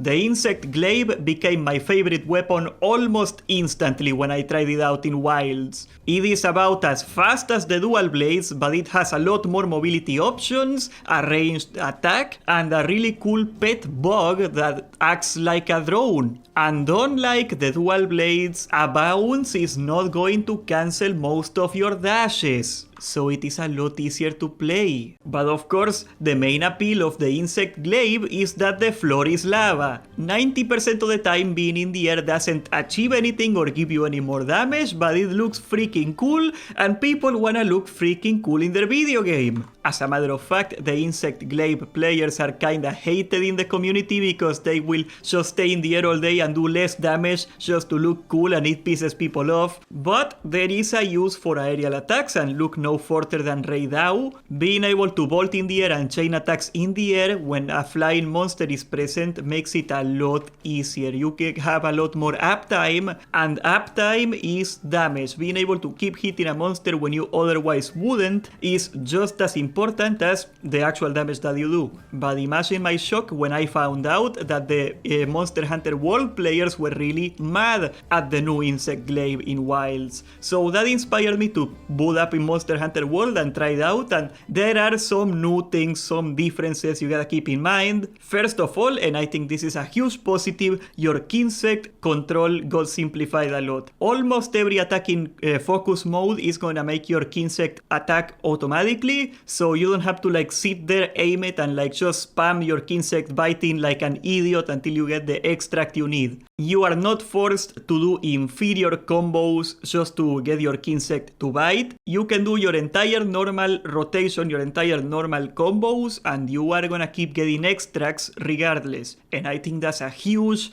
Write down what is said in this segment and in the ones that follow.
The insect glaive became my favorite weapon almost instantly when I tried it out in wilds. It is about as fast as the dual blades, but it has a lot more mobility options, a ranged attack, and a really cool pet bug that acts like a drone. And unlike the dual blades, a bounce is not going to cancel most of your dashes, so it is a lot easier to play. But of course, the main appeal of the insect glaive is that the floor is lava. 90% of the time being in the air doesn't achieve anything or give you any more damage, but it looks freaking cool, and people wanna look freaking cool in their video game. As a matter of fact, the insect glaive players are kinda hated in the community because they will just stay in the air all day and do less damage just to look cool, and it pisses people off. But there is a use for aerial attacks and look no further than Ray Dow. Being able to bolt in the air and chain attacks in the air when a flying monster is present makes it a lot easier. You can have a lot more uptime, and uptime is damage. Being able to keep hitting a monster when you otherwise wouldn't is just as important as the actual damage that you do. But imagine my shock when I found out that the Monster Hunter World players were really mad at the new insect glaive in wilds. So that inspired me to boot up in Monster Hunter World and try it out, and there are some new things, some differences you gotta keep in mind. First of all, and I think this is a huge positive, your kinsect control got simplified a lot. Almost every attack in focus mode is gonna make your kinsect attack automatically, so you don't have to like sit there, aim it, and like just spam your kinsect biting like an idiot until you get the extract you need. You are not forced to do inferior combos just to get your kinsect to bite. You can do your entire normal rotation, your entire normal combos, and you are gonna keep getting extracts regardless. And I think that's a huge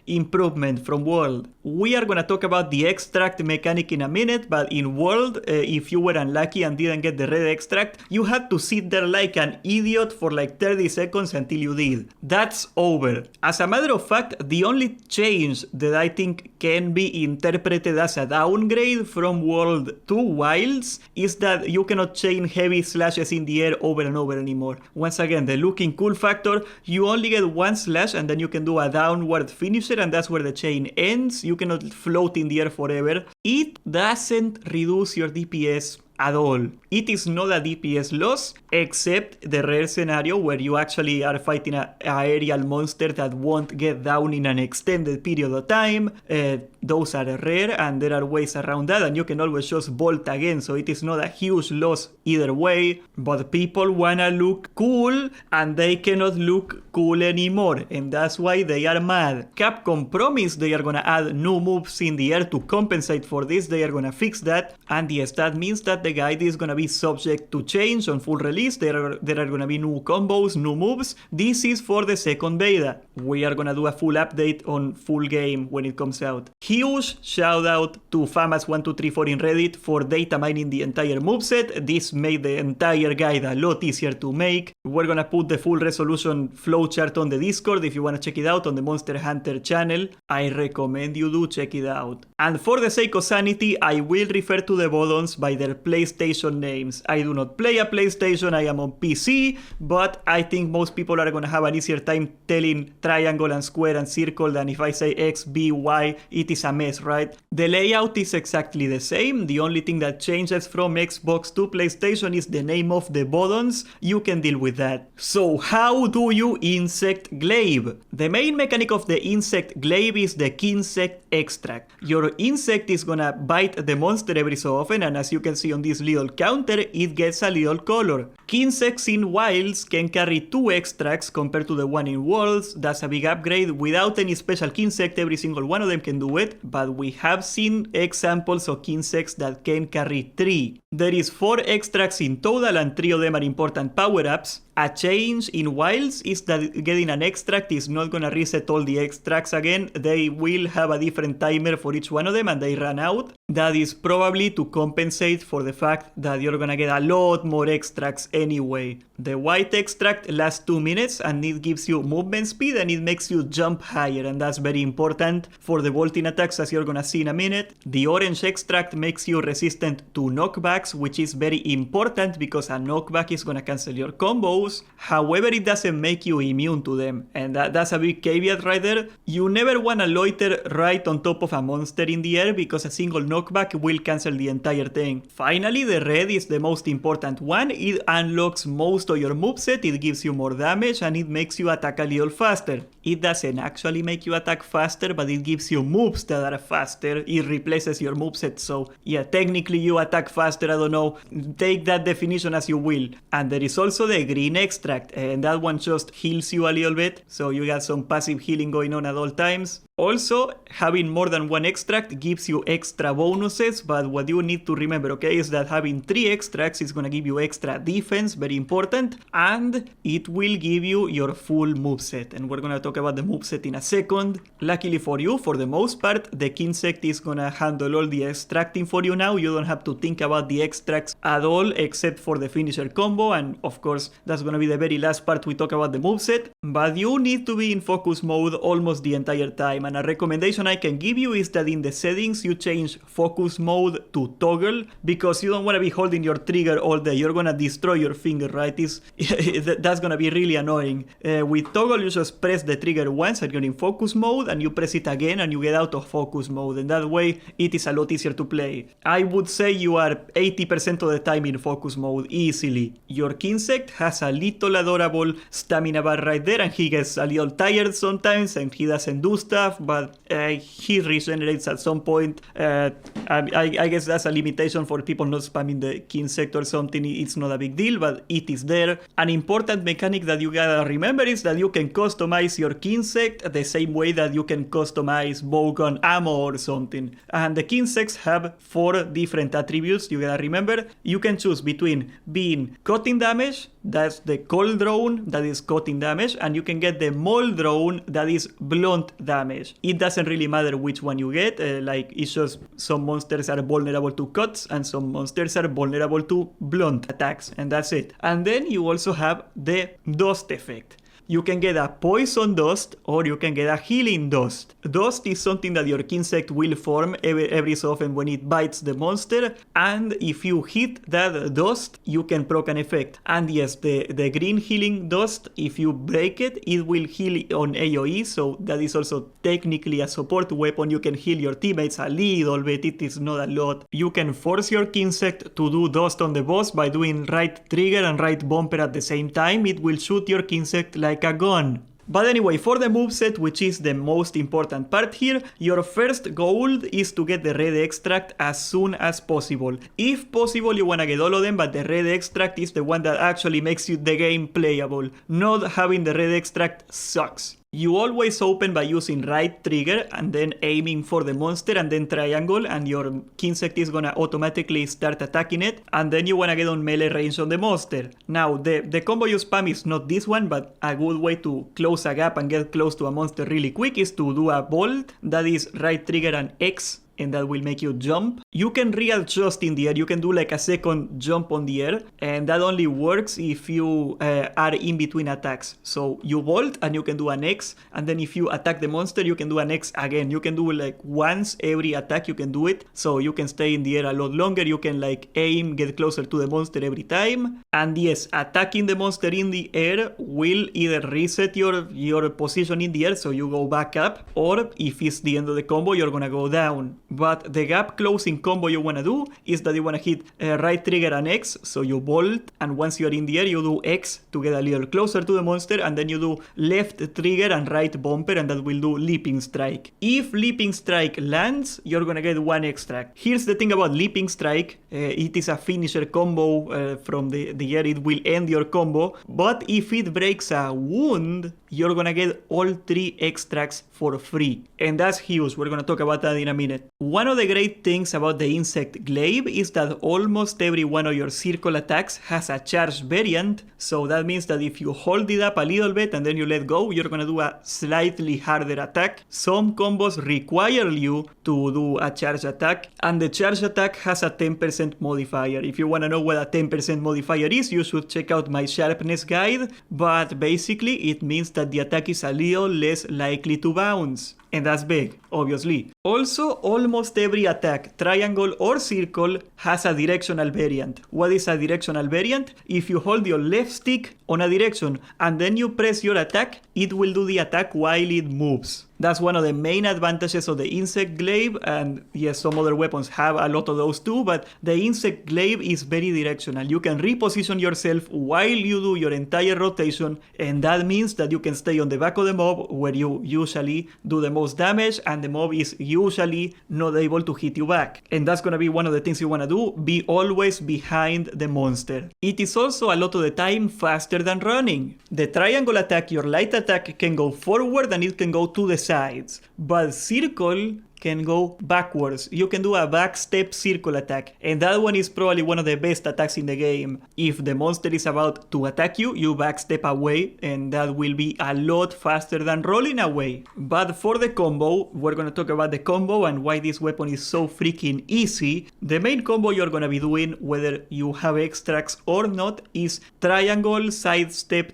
improvement from World. We are gonna talk about the extract mechanic in a minute, but in World, if you were unlucky and didn't get the red extract, you had to sit there like an idiot for like 30 seconds until you did. That's over. As a matter of fact, the only change that I think can be interpreted as a downgrade from World to Wilds is that you cannot chain heavy slashes in the air over and over anymore. Once again, the looking cool factor, you only get one slash and then you can do a downward finisher, and that's where the chain ends. You cannot float in the air forever. It doesn't reduce your DPS at all. It is not a DPS loss, except the rare scenario where you actually are fighting an aerial monster that won't get down in an extended period of time. Those are rare, and there are ways around that, and you can always just bolt again, so it is not a huge loss either way. But people wanna look cool, and they cannot look cool anymore, and that's why they are mad. Capcom promised they are gonna add new moves in the air to compensate for this. They are gonna fix that, and yes, that means that the guide is gonna be subject to change on full release. There are gonna be new combos, new moves. This is for the second beta. We are gonna do a full update on full game when it comes out. Huge shout out to Famas1234 in Reddit for data mining the entire moveset. This made the entire guide a lot easier to make. We're gonna put the full resolution flowchart on the Discord if you wanna check it out on the Monster Hunter channel. I recommend you do check it out. And for the sake of sanity, I will refer to the buttons by their PlayStation names. I do not play a PlayStation, I am on PC, but I think most people are gonna have an easier time telling triangle and square and circle than if I say X, B, Y. It is a mess, right? The layout is exactly the same. The only thing that changes from Xbox to PlayStation is the name of the buttons. You can deal with that. So how do you insect glaive? The main mechanic of the insect glaive is the kinsect extract. Your insect is gonna bite the monster every so often, and as you can see on this little counter, it gets a little color. Kinsects in wilds can carry 2 extracts compared to the one in worlds. That's a big upgrade. Without any special kinsect, every single one of them can do it, but we have seen examples of kinsects that can carry 3. There is 4 extracts in total, and 3 of them are important power-ups. A change in wilds is that getting an extract is not gonna reset all the extracts again. They will have a different timer for each one of them, and they run out. That is probably to compensate for the fact that you're gonna get a lot more extracts anyway. The white extract lasts 2 minutes and it gives you movement speed and it makes you jump higher, and that's very important for the bolting attacks, as you're gonna see in a minute. The orange extract makes you resistant to knockbacks, which is very important because a knockback is gonna cancel your combos. However, it doesn't make you immune to them, and that's a big caveat right there. You never wanna loiter right on top of a monster in the air because a single knockback will cancel the entire thing. Finally, the red is the most important one. It unlocks most of your moveset, it gives you more damage, and it makes you attack a little faster. It doesn't actually make you attack faster, but it gives you moves that are faster. It replaces your moveset, so yeah, technically you attack faster, I don't know. Take that definition as you will. And there is also the green extract, and that one just heals you a little bit, so you got some passive healing going on at all times. Also, having more than one extract gives you extra bonuses, but what you need to remember, okay, is that having 3 extracts is gonna give you extra defense, very important, and it will give you your full moveset, and we're gonna talk about the moveset in a second. Luckily for you, for the most part, the kinsect is gonna handle all the extracting for you now. You don't have to think about the extracts at all, except for the finisher combo, and of course, that's gonna be the very last part we talk about the moveset, but you need to be in focus mode almost the entire time. And a recommendation I can give you is that in the settings you change focus mode to toggle, because you don't want to be holding your trigger all day. You're gonna destroy your finger, right? That's gonna be really annoying. With toggle you just press the trigger once and you're in focus mode, and you press it again and you get out of focus mode, and that way it is a lot easier to play. I would say you are 80% of the time in focus mode easily. Your kinsect has a little adorable stamina bar right there, and he gets a little tired sometimes and he doesn't do stuff, but he regenerates at some point. I guess that's a limitation for people not spamming the kinsect or something. It's not a big deal, but it is there. An important mechanic that you gotta remember is that you can customize your kinsect the same way that you can customize bowgun ammo or something. And the kinsects have 4 different attributes you gotta remember. You can choose between being cutting damage, that's the cold drone, that is cutting damage, and you can get the maul drone, that is blunt damage. It doesn't really matter which one you get, it's just some monsters are vulnerable to cuts and some monsters are vulnerable to blunt attacks, and that's it. And then you also have the dust effect. You can get a poison dust or you can get a healing dust. Dust is something that your kinsect will form every so often when it bites the monster, and if you hit that dust, you can proc an effect. And yes, the green healing dust, if you break it, it will heal on AoE, so that is also technically a support weapon. You can heal your teammates a little bit, it is not a lot. You can force your kinsect to do dust on the boss by doing right trigger and right bumper at the same time. It will shoot your kinsect like a gun. But anyway, for the moveset, which is the most important part here, your first goal is to get the red extract as soon as possible. If possible, you wanna get all of them, but the red extract is the one that actually makes the game playable. Not having the red extract sucks. You always open by using right trigger and then aiming for the monster and then triangle, and your kinsect is gonna automatically start attacking it, and then you wanna get on melee range on the monster. Now the combo you spam is not this one, but a good way to close a gap and get close to a monster really quick is to do a bolt, that is right trigger and X, and that will make you jump. You can readjust in the air, you can do like a second jump on the air, and that only works if you are in between attacks. So you vault and you can do an X, and then if you attack the monster you can do an X again. You can do like once every attack, you can do it, so you can stay in the air a lot longer. You can like aim, get closer to the monster every time. And yes, attacking the monster in the air will either reset your position in the air, so you go back up, or if it's the end of the combo, you're gonna go down. But the gap closing combo you wanna do is that you wanna hit right trigger and X, so you bolt, and once you're in the air you do X to get a little closer to the monster, and then you do left trigger and right bumper, and that will do leaping strike. If leaping strike lands, you're gonna get 1 extract. Here's the thing about leaping strike, It is a finisher combo from the air. It will end your combo. But if it breaks a wound, you're gonna get all 3 extracts for free. And that's huge. We're gonna talk about that in a minute. One of the great things about the insect glaive is that almost every one of your circle attacks has a charge variant. So that means that if you hold it up a little bit and then you let go, you're gonna do a slightly harder attack. Some combos require you to do a charge attack, and the charge attack has a 10% modifier. If you wanna know what a 10% modifier is, you should check out my sharpness guide, but basically it means that the attack is a little less likely to bounce. And that's big, obviously. Also, almost every attack, triangle or circle, has a directional variant. What is a directional variant? If you hold your left stick on a direction and then you press your attack, it will do the attack while it moves. That's one of the main advantages of the insect glaive, and yes, some other weapons have a lot of those too, but the insect glaive is very directional. You can reposition yourself while you do your entire rotation, and that means that you can stay on the back of the mob where you usually do the most damage, and the mob is usually not able to hit you back. And that's gonna be one of the things you wanna do, be always behind the monster. It is also a lot of the time faster than running. The triangle attack, your light attack, can go forward and it can go to the sides, but circle can go backwards. You can do a backstep circle attack, and that one is probably one of the best attacks in the game. If the monster is about to attack you, you backstep away, and that will be a lot faster than rolling away. But for the combo, we're gonna talk about the combo and why this weapon is so freaking easy. The main combo you're gonna be doing, whether you have extracts or not, is triangle, sidestep,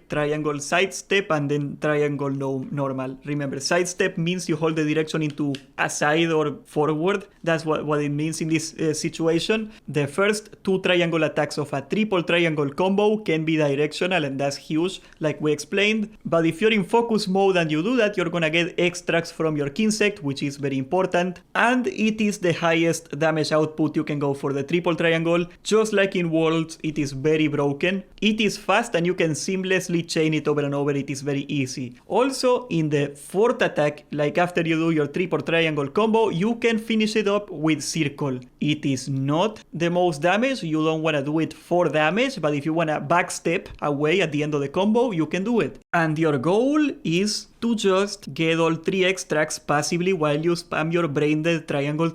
and then triangle normal. Remember, sidestep means you hold the direction into a side or forward. That's what it means in this situation. The first 2 triangle attacks of a triple triangle combo can be directional, and that's huge, like we explained. But if you're in focus mode and you do that, you're gonna get extracts from your kinsect, which is very important, and it is the highest damage output you can go for the triple triangle. Just like in Worlds, it is very broken. It is fast and you can seamlessly chain it over and over. It is very easy. Also, in the 4th attack, like after you do your triple triangle combo, you can finish it up with circle. It is not the most damage. You don't want to do it for damage, but if you want to backstep away at the end of the combo, you can do it. And your goal is to just get all 3 extracts passively while you spam your brain dead triangle.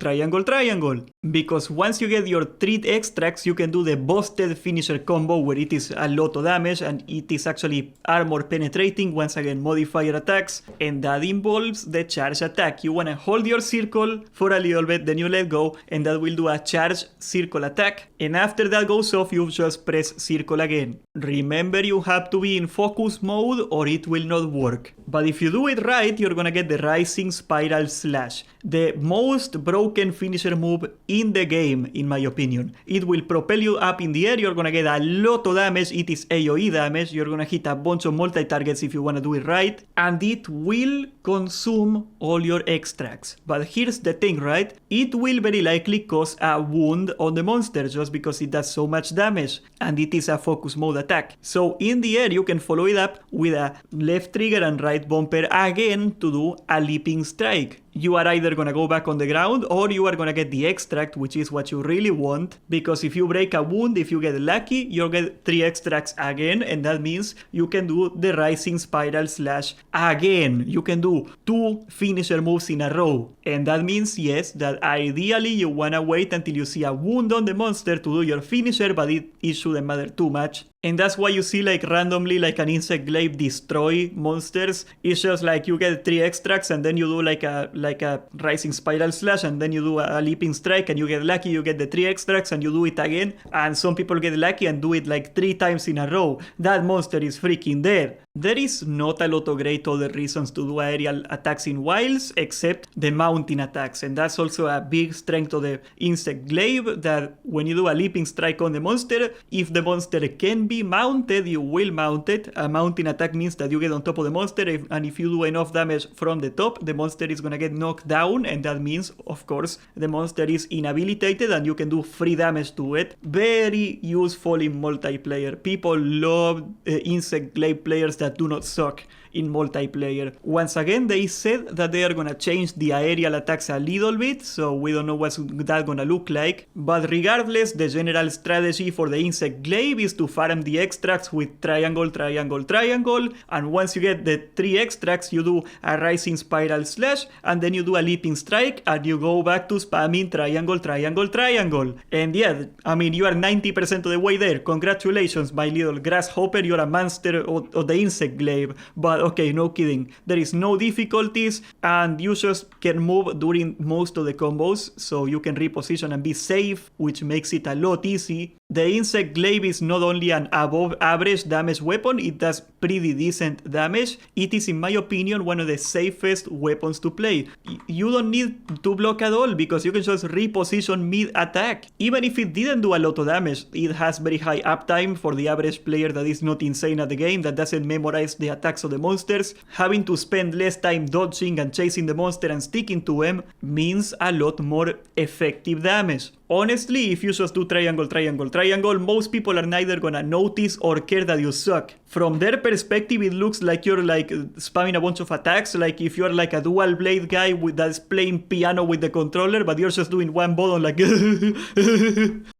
Because once you get your 3 extracts, you can do the busted finisher combo where it is a lot of damage and it is actually armor penetrating, once again modifier attacks, and that involves the charge attack. You want to hold your circle for a little bit, then you let go, and that will do a charge circle attack, and after that goes off, you just press circle again. Remember, you have to be in focus mode or it will not work. But if you do it right, you're gonna get the Rising Spiral Slash, the most broken finisher move in the game, in my opinion. It will propel you up in the air, you're gonna get a lot of damage, it is AoE damage, you're gonna hit a bunch of multi-targets if you wanna do it right, and it will consume all your extracts. But here's the thing, right? It will very likely cause a wound on the monster just because it does so much damage, and it is a focus mode attack. So in the air, you can follow it up with a left trigger and right bumper again to do a leaping strike. You are either gonna go back on the ground or you are gonna get the extract, which is what you really want, because if you break a wound, if you get lucky, you'll get 3 extracts again, and that means you can do the Rising Spiral Slash again. You can do 2 finisher moves in a row, and that means, yes, that ideally you wanna wait until you see a wound on the monster to do your finisher, but it shouldn't matter too much. And that's why you see like randomly like an insect glaive destroy monsters. It's just like you get 3 extracts and then you do like a Rising Spiral Slash and then you do a leaping strike and you get lucky, you get the 3 extracts and you do it again. And some people get lucky and do it like 3 times in a row. That monster is freaking dead. There is not a lot of great other reasons to do aerial attacks in Wilds except the mounting attacks, and that's also a big strength of the insect glaive, that when you do a leaping strike on the monster, if the monster can be mounted, you will mount it. A mounting attack means that you get on top of the monster, and if you do enough damage from the top, the monster is gonna get knocked down, and that means, of course, the monster is inhabilitated and you can do free damage to it. Very useful in multiplayer. People love insect glaive players that do not suck. in multiplayer. Once again, they said that they are gonna change the aerial attacks a little bit, so we don't know what's that gonna look like. But regardless, the general strategy for the insect glaive is to farm the extracts with triangle, triangle, triangle, and once you get the 3 extracts, you do a rising spiral slash, and then you do a leaping strike, and you go back to spamming triangle, triangle, triangle. And yeah, I mean, you are 90% of the way there. Congratulations, my little grasshopper, you're a master of the insect glaive. But okay, no kidding. There is no difficulties, and you just can move during most of the combos, so you can reposition and be safe, which makes it a lot easy. The insect glaive is not only an above average damage weapon, it does pretty decent damage. It is, in my opinion, one of the safest weapons to play. You don't need to block at all because you can just reposition mid-attack. Even if it didn't do a lot of damage, it has very high uptime for the average player that is not insane at the game, that doesn't memorize the attacks of the monsters. Having to spend less time dodging and chasing the monster and sticking to them means a lot more effective damage. Honestly, if you just do triangle, triangle, triangle, most people are neither gonna notice or care that you suck. From their perspective, it looks like you're like spamming a bunch of attacks, like if you're like a dual blade guy that's playing piano with the controller, but you're just doing one button like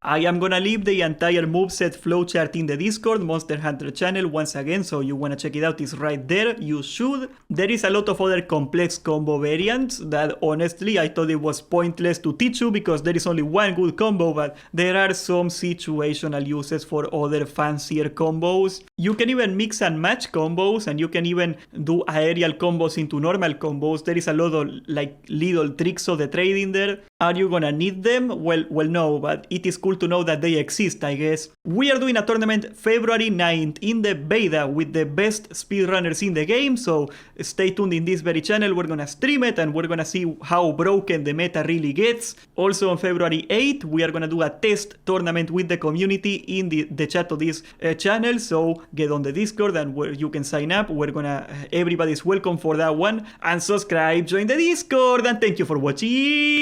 I am gonna leave the entire moveset flowchart in the Discord Monster Hunter channel once again, so you wanna check it out, it's right there, you should. There is a lot of other complex combo variants that honestly I thought it was pointless to teach you because there is only one good combo, but there are some situational uses for other fancier combos. You can even mix and match combos, and you can even do aerial combos into normal combos. There is a lot of like little tricks of the trading there. Are you gonna need them? Well no, but it is cool to know that they exist, I guess. We are doing a tournament February 9th in the beta with the best speedrunners in the game, so stay tuned in this very channel. We're gonna stream it and we're gonna see how broken the meta really gets. Also on February 8th, we are gonna do a test tournament with the community in the chat of this channel, so get on the Discord and where you can sign up. We're gonna, everybody's welcome for that one, and subscribe, join the Discord, and thank you for watching.